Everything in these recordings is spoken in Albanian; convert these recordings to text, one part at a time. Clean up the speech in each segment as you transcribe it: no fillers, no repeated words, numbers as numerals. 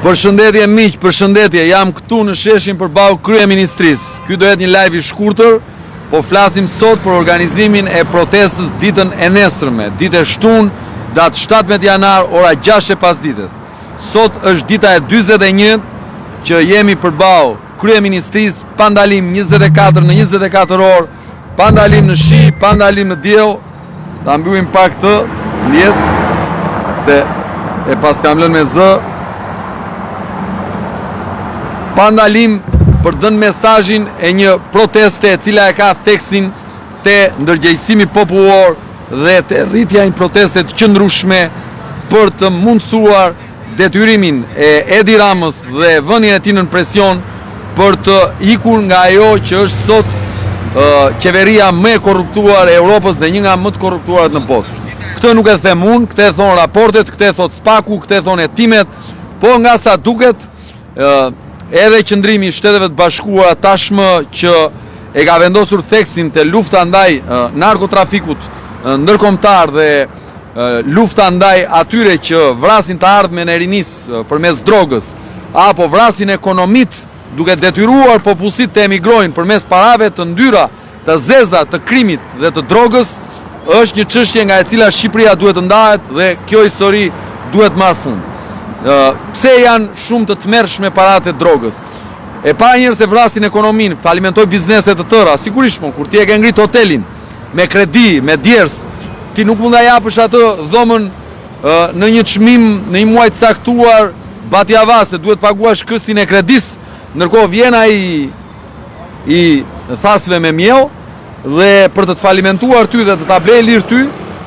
Përshëndetje miq, përshëndetje, jam këtu në sheshin përballë kryeministrisë. Ky do jetë një live i shkurtër, po flasim sot për organizimin e protestës ditën e nesërme, ditë e shtunë, datë 17 janar, ora 6 e pasdites. Sot është dita e 41 që jemi përballë kryeministrisë, pa ndalim 24 në 24 orë, pa ndalim në shi, pa ndalim në diell. Ta mbyllim pak të pjesë se e pas kam lënë me zë. Pa ndalim për dënë mesazhin e një proteste e cila e ka theksin te ndërgjegjësimi popullor dhe te rritja e një proteste të qëndrueshme për të mundësuar detyrimin e Edi Ramës dhe vënien e tij në presion për të ikur nga ajo që është sot qeveria më e korruptuar e Europës dhe një nga më të korruptuarat në botë. Këtë nuk e them unë, këtë e thon raportet, këtë e thot Spaku, këtë e thon hetimet, po nga sa duket edhe qëndrimi i Shteteve të Bashkuara tashmë që e ka vendosur theksin te lufta ndaj narkotrafikut ndërkombëtar dhe lufta ndaj atyre që vrasin të ardhmen e rinisë përmes drogës, apo vrasin ekonomit duke detyruar popullsitë të emigrojnë përmes parave të ndyra, të zeza, të krimit dhe të drogës, është një çështje nga e cila Shqipëria duhet të ndahet dhe kjo histori duhet marrë fund. Pse janë shumë të tmerrshme paratë e drogës? E para njerëz se vrasin ekonominë, falimentoj biznese të tëra, sigurisht kur ti e ke ngrit hotelin me kredi, me djers, ti nuk mund ta japësh atë dhomën në një çmim në një muaj të caktuar batjavase, duhet paguash këstin e kredis, ndërkohë vjen ai i thasve me miell dhe për të falimentuar ty dhe të ta blej lirë ty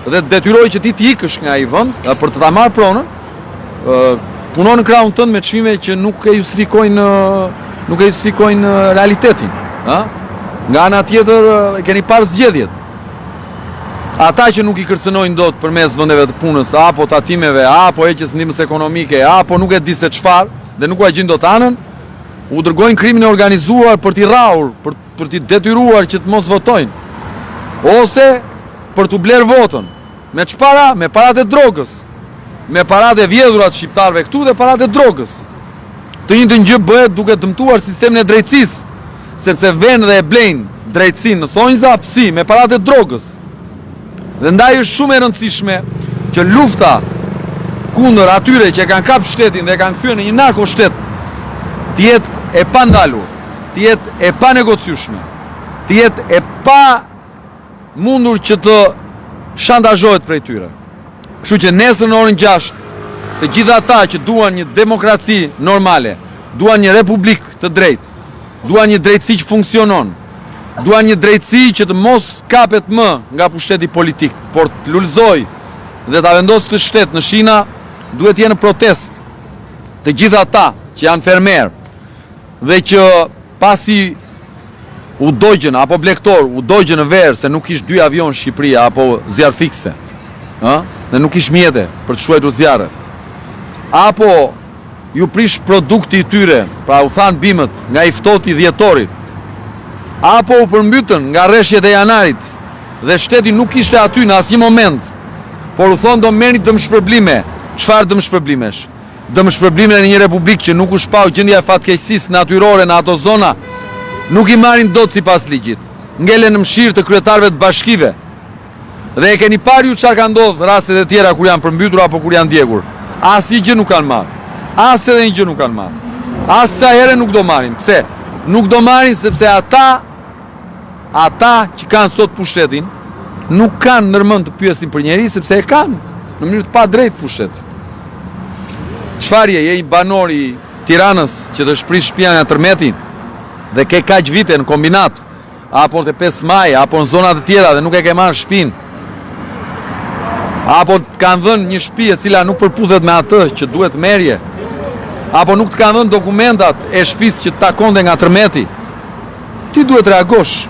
dhe të detyroj që ti të ikësh nga ai vend për të ta marrë pronën, punon në krahun tënd me çmime që nuk e justifikojnë realitetin. Nga ana tjetër e keni parë zgjedhjet. Ata që nuk i kërcënojnë dot përmes vendeve të punës, apo tatimeve, apo heqjes ndihmës ekonomike, apo nuk e di se çfarë, dhe nuk u gjin dot anën, u dërgojnë krimin e organizuar për t'i rrahur, për t'i detyruar që të mos votojnë. Ose për t'u bler votën. Me çfarë? Me paratë e drogës. Me paratë e vjedhura të shqiptarëve këtu dhe paratë e drogës. Të njëjtën gjë bëhet duke dëmtuar sistemin e drejtësisë, sepse vënë dhe e blejnë drejtësinë në thonjza, psi, me paratë e drogës. Dhe ndaj është shumë e rëndësishme që lufta kundër atyre që kanë kapë shtetin dhe kanë kthyer në një narkoshtet të jetë e pandalur, të jetë e pa negociueshme, të jetë e pa mundur që të shantazhohet prej tyre. Kështu që nesër në orën 6, të gjitha ata që duan një demokraci normale, duan një republik të drejtë, duan një drejtësi që funksionon, duan një drejtësi që të mos kapet më nga pushteti politik, por të lulëzoj dhe ta vendosë këtë shtet në shina, duhet jenë protest të gjitha ata që janë fermer dhe që pasi u dogjën apo blektor, u dogjën në verë se nuk ish 2 avion Shqipëria apo zjarr fikse, dhe nuk ish mjete për të shuajtur zjarre, apo ju prish produkti i tyre, pra u than bimët nga i ftohti dhjetorit, apo u përmbytën nga rreshjet e janarit dhe shteti nuk ishte aty në asnjë moment, por u thonë do merrni dëmshpërblime. Çfarë dëmshpërblimesh? Dëmshpërblime në një republikë që nuk u shpau gjendja e fatkeqësisë natyrore në ato zona, nuk i marrin dot sipas ligjit. Ngelen në mshirë të kryetarëve të bashkive. Dhe e keni parë ju çfarë ka ndodhur rastet e tjera kur janë përmbytur apo kur janë djegur. Asnjë gjë nuk kanë marrë. As edhe një gjë nuk kanë marrë. As sa herë nuk do marrin. Pse? Nuk do marrin sepse ata që kanë sot pushtetin nuk kanë ndërmend të pyesin për njerëz sepse e kanë në mënyrë të padrejtë pushtetin. Çfarë je një banor i Tiranës që të shprish shtëpia në tërmeti dhe ke kaq vite në kombinat apo te 5 Maj apo në zona të tjera dhe nuk e ke marrë shtëpinë, apo të kanë dhënë një shtëpi e cila nuk përputhet me atë që duhet merje, apo nuk të kanë dhënë dokumentat e shtëpisë që të takonte nga tërmeti, ti duhet reagosh.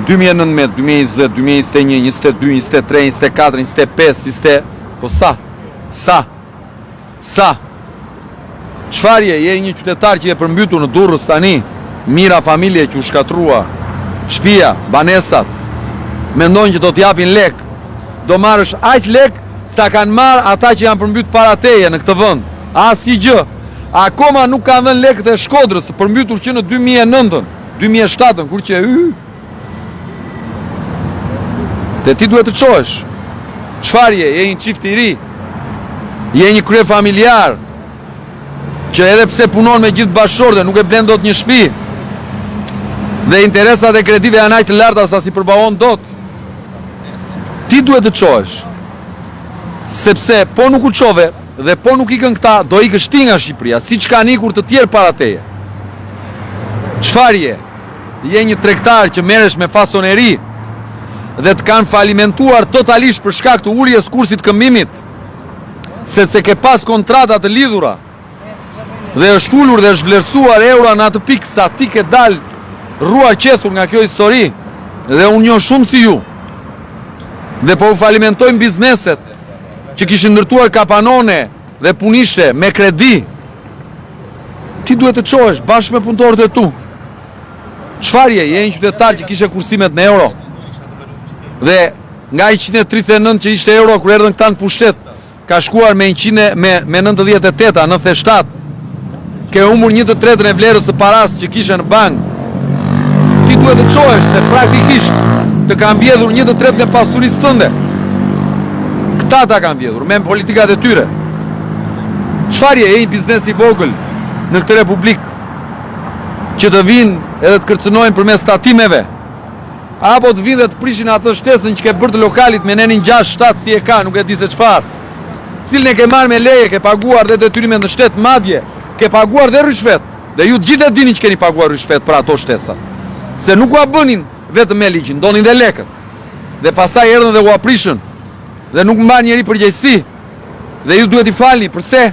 2019, 2020, 2021, 22, 23, 24, 25, po sa? Çfarë je një qytetar që je përmbytur në Durrës tani, mira familje që u shkatrua, shtëpia, banesat, mendojnë që do t'japin lek, do marrësh aq lek sa kanë marrë ata që janë përmbytur para teje në këtë vend. Asnjë gjë. Akoma nuk ka dhënë lekët e Shkodrës, përmbytur që në 2009-ën, 2007-ën, kur që Te ti duhet të çohesh. Çfarë je? Je një çift i ri. Je një krye familjar që edhe pse punon me gjithë bashkëshorte, nuk e blen dot një shtëpi. Dhe interesat e kredive janë aq të larta sa si përballon dot. Ti duhet të çohesh. Sepse po nuk u çove dhe po nuk ikën këta, do ikësh ti nga Shqipëria, siç kanë ikur të tjerë para teje. Çfarë je? Je një tregtar që merresh me fasoneri dhe të kanë falimentuar totalisht për shkak të uljes kursit këmbimit, sepse ke pas kontrata të lidhura dhe është ulur dhe është vlerësuar eura në atë pikë sa ti ke dal rruar qethur nga kjo histori dhe unë njoh shumë si ju. Dhe po u falimentojnë bizneset që kishin ndërtuar kapanone dhe punishe me kredi. Ti duhet të çohesh bashkë me punëtorët e tu. Çfarë je? Je një qytetar që kishe kursimet në euro. Dhe nga 139 që ishte euro kur erdhën këta në pushtet, ka shkuar me 98, 97. Ke humbur 1/3 e vlerës së paras që kishe në bank. Ti duhet të çohesh se praktikisht të ka mbjedhur 1/3 e pasurisë tënde. Këta ta kanë mbjedhur me politikat e tyre. Çfarë je? Je një biznes i vogël në këtë republikë që të vinë edhe të kërcënojnë përmes tatimeve, apo të vinë dhe të prishin atë shtesën që ke bërë të lokalit me nenin 6-7 si e ka, nuk e di se çfarë. Cilën e ke marrë me leje, ke paguar dhe detyrimet në shtet, madje ke paguar dhe rishvet. Dhe ju të gjithë e dini që keni paguar rishvet për ato shtesa. Se nuk ua bënin vetëm me ligjin, donin dhe lekët. Dhe pastaj erdhën dhe ua prishën. Dhe nuk mban njeri përgjegjësi. Dhe ju duhet i falni, përse?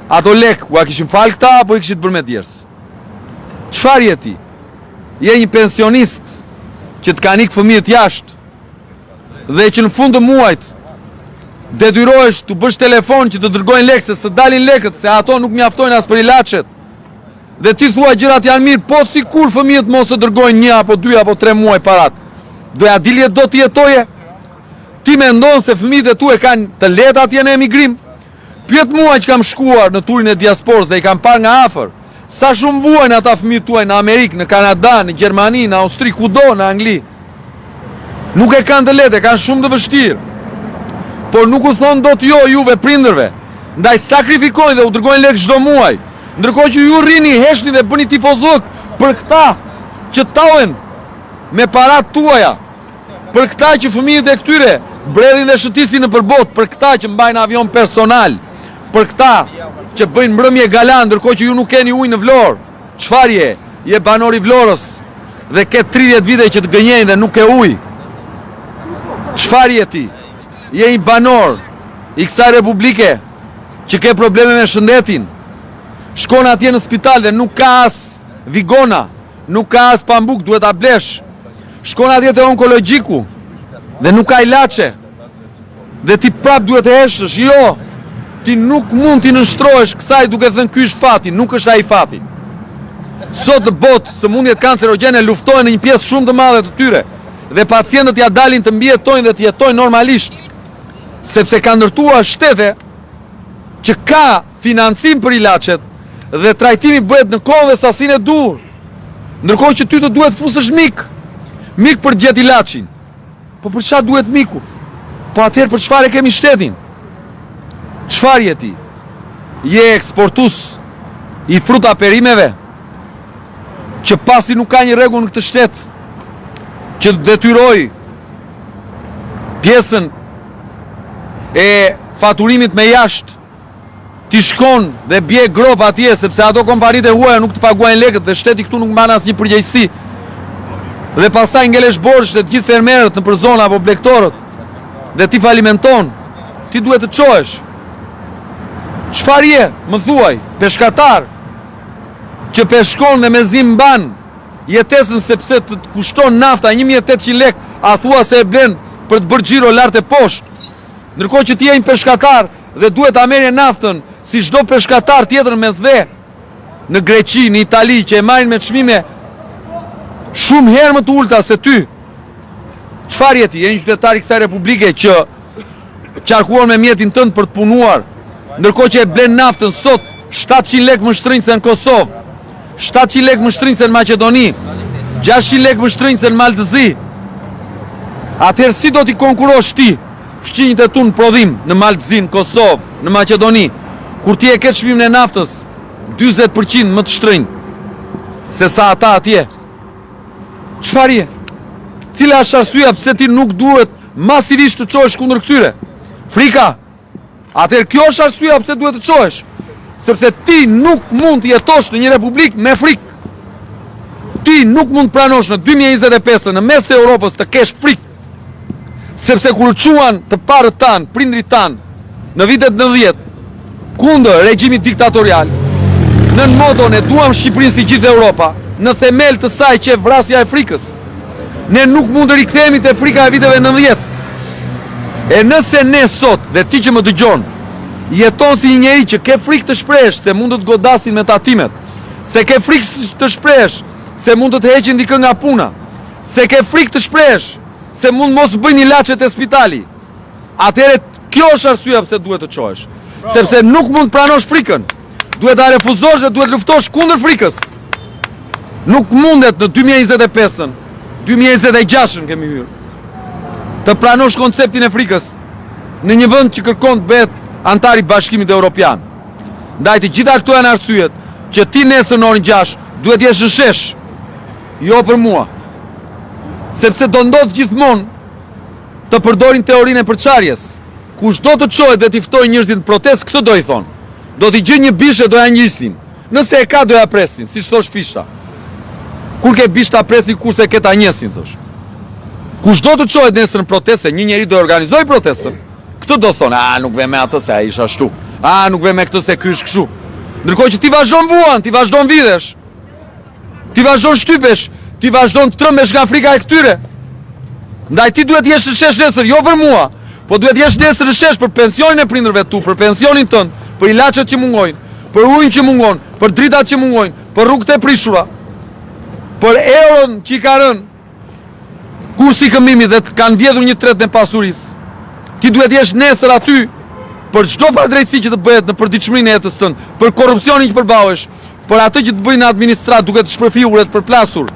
Ato lek, ua kishin fal këta apo i kishit bërë me djers? Çfarë je ti? Je një pensionist që të kanë ikë fëmijët jashtë dhe që në fund të muajit detyrohesh të bësh telefon që të dërgojnë lekë, se të dalin lekët, se ato nuk mjaftojnë as për ilaçet. Dhe ti thua gjërat janë mirë, po sikur fëmijët mos të dërgojnë 1 apo 2 apo 3 muaj parat. Doja dilje do të jetoje? Ti mendon se fëmijët e tu e kanë të lehtë atje në emigrim? Pyet mua që kam shkuar në turin e diasporës dhe i kam parë nga afër. Sa shumë vuajnë ata fëmijët tuaj në Amerikë, në Kanada, në Gjermani, në Austri, kudo, në Angli. Nuk e kanë të lehtë, kanë shumë të vështirë. Por nuk u thonë dot jo juve prindërve. Ndaj sakrifikojnë dhe u dërgojnë lekë çdo muaj. Ndërkohë që ju rrini, heshni dhe bëni tifozok për këta që tauen me parat tuaja. Për këta që fëmijët e këtyre bredhin dhe shëtisin në përbot, për këta që mbajnë avion personal, për këta që bëjnë mbrëmje gala, ndërkohë që ju nuk keni ujë në Vlorë. Çfarë je? Je banor i Vlorës dhe ke 30 vite që të gënjejnë dhe nuk ke ujë. Çfarë je ti? Je një banor i kësaj republike që ke probleme me shëndetin. Shkon atje në spital dhe nuk ka as vigona, nuk ka as pambuk, duhet ta blesh. Shkon atje te onkologjiku dhe nuk ka ilaçe. Dhe ti prap duhet të heshësh. Jo, ti nuk mund t'i nështrohesh kësaj duke thënë ky është fati, nuk është ai fati. Sot botë sëmundjet kancerogjene luftojnë në një pjesë shumë të madhe të tyre dhe pacientët ja dalin të mbijetojnë dhe të jetojnë normalisht, sepse ka ndërtuar shtete që ka financim për ilaçet dhe trajtimi bëhet në kohë dhe sasinë e duhur. Ndërkohë që ty të duhet fusësh mik për gjet ilaçin. Po për çfarë duhet miku? Po atëherë për çfarë kemi shtetin? Çfarë je ti? Je eksportues i fruta perimeve që pasi nuk ka një rregull në këtë shtet që detyroj pjesën e faturimit me jashtë ti shkon dhe bje grop atje sepse ato kompanitë e huaja nuk të paguajnë lekët dhe shteti këtu nuk mban asnjë përgjegjësi. Dhe pastaj ngelesh borxh të gjithë fermerët në për zona apo blektorët dhe ti falimenton. Ti duhet të çohesh. Çfarë je? Më thuaj, peshkatar që peshkon dhe me zim mban jetesën sepse të kushton nafta 1800 lek, a thua se e blen për të bërë xhiro lart e poshtë. Ndërkohë që ti je një peshkatar dhe duhet ta merrje naftën si çdo peshkatar tjetër mes dhe në Greqi, në Itali që e marrin me çmime shumë herë më të ulta se ty. Çfarë je ti? Je një qytetar i kësaj republike që qarkuar me mjetin tënd për të punuar ndërkohë që e blen naftën sot 700 lek më shtrinjse në Kosovë, 700 lek më shtrinjse në Maqedoni, 600 lek më shtrinjse në Maltëzi. Atëherë si do t'i konkurosh ti fqinjët e tu në prodhim në Maltëzi, në Kosovë, në Maqedoni, kur ti e ke çmimin e naftës 40% më të shtrinj se sa ata atje? Çfarë je? Cila është arsyeja pse ti nuk duhet masivisht të çohesh kundër këtyre? Frika. Atëherë kjo është arsyeja pse duhet të çohesh. Sepse ti nuk mund të jetosh në një republikë me frikë. Ti nuk mund të pranosh në 2025 në mes të Europës të kesh frikë. Sepse kur quan të parët tanë, prindrit tanë, në vitet 90, kundër regjimit diktatorial, në moton e duam Shqipërinë si gjithë Europa, në themel të saj që vrasja e frikës. Ne nuk mund të rikthehemi te frika e viteve 90. E nëse ne sot, dhe ti që më dëgjon, jeton si një njeri që ke frikë të shpresh se mund të të godasin me tatimet, se ke frikë të shpresh se mund të të heqin dikë nga puna, se ke frikë të shpresh se mund mos bëjnë ilaçet e spitali, atëherë kjo është arsyeja pse duhet të çohesh. Sepse nuk mund të pranosh frikën. Duhet ta refuzosh dhe duhet luftosh kundër frikës. Nuk mundet në 2025-ën, 2026-ën kemi hyrë, të pranosh konceptin e frikës në një vend që kërkon të bëhet antar i Bashkimit Evropian. Ndaj të gjitha këto janë arsyet që ti nesër në orën 6 duhet jesh në shesh, jo për mua. Sepse do ndodh gjithmonë të përdorin teorinë e përçarjes. Kush do të çohet dhe t'i ftojë njerëzit në protestë, këtë do i thonë. Do t'i gjë një bishë do ja njisin. Nëse e ka do ja presin, si thosh Fishta. Kur ke bishta presin, kurse ke ta njesin, thosh. Kush do të çohet nesër në protestë, një njeri do organizoj protestën, këtë do thonë, nuk ve me atë se ai është ashtu. Nuk ve me këtë se ky është kështu. Ndërkohë që ti vazhdon vuan, ti vazhdon videsh. Ti vazhdon shtypesh, ti vazhdon të trëmbesh nga frika e këtyre. Ndaj ti duhet jesh në shesh nesër, jo për mua, po duhet jesh nesër në shesh për pensionin e prindërve tu, për pensionin tënd, për ilaçet që mungojnë, për ujin që mungon, për dritat që mungojnë, për rrugët e prishura, për euron që i ka rënë kursi këmbimi dhe kanë vjedhur 1/3 e pasurisë. Ti duhet jesh nesër aty për çdo padrejtësi që të bëhet në përditshmërinë e jetës tënd, për korrupsionin që përballesh, për atë që të bëjnë në administrat duke të shpërfillur e të përplasur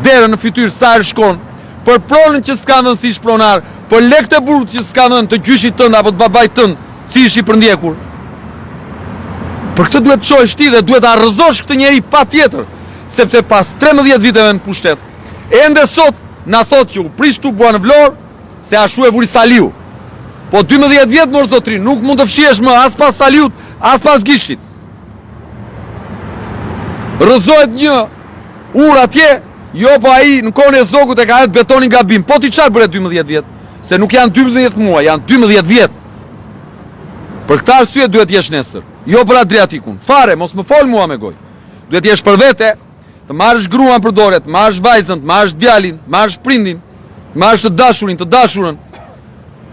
derën në fytyrë sa herë shkon, për pronën që s'ka dhënë si ish pronar, për lekët e burgut që s'ka dhënë të gjyshit tënd apo të babait tënd si ish i përndjekur. Për këtë duhet të çohesh ti dhe duhet ta arrëzosh këtë njeri patjetër, sepse pas 13 viteve në pushtet, ende sot na thotë që u prish tu bua në Vlorë se ashtu e vuri Saliu. Po 12 vjet mor zotri, nuk mund të fshihesh më as pas Saliut, as pas Gishtit. Rrëzohet një ur atje, jo po ai në kohën e Zogut e ka hedhë betonin gabim. Po ti çfarë bëre 12 vjet? Se nuk janë 12 muaj, janë 12 vjet. Për këtë arsye duhet jesh nesër, jo për Adriatikun. Fare, mos më fol mua me gojë. Duhet jesh për vete, të marrësh gruan për dorë, të marrësh vajzën, të marrësh djalin, të marrësh prindin, të marrësh të dashurin, të dashurën.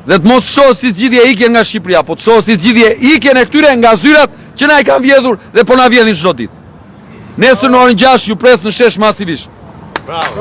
Dhe të mos shohësh si zgjidhje ikjen nga Shqipëria, po të shohësh si zgjidhje ikjen e këtyre nga zyrat që na i kanë vjedhur dhe po na vjedhin çdo ditë. Nesër në orën 6 ju pres në shesh masivisht. Bravo.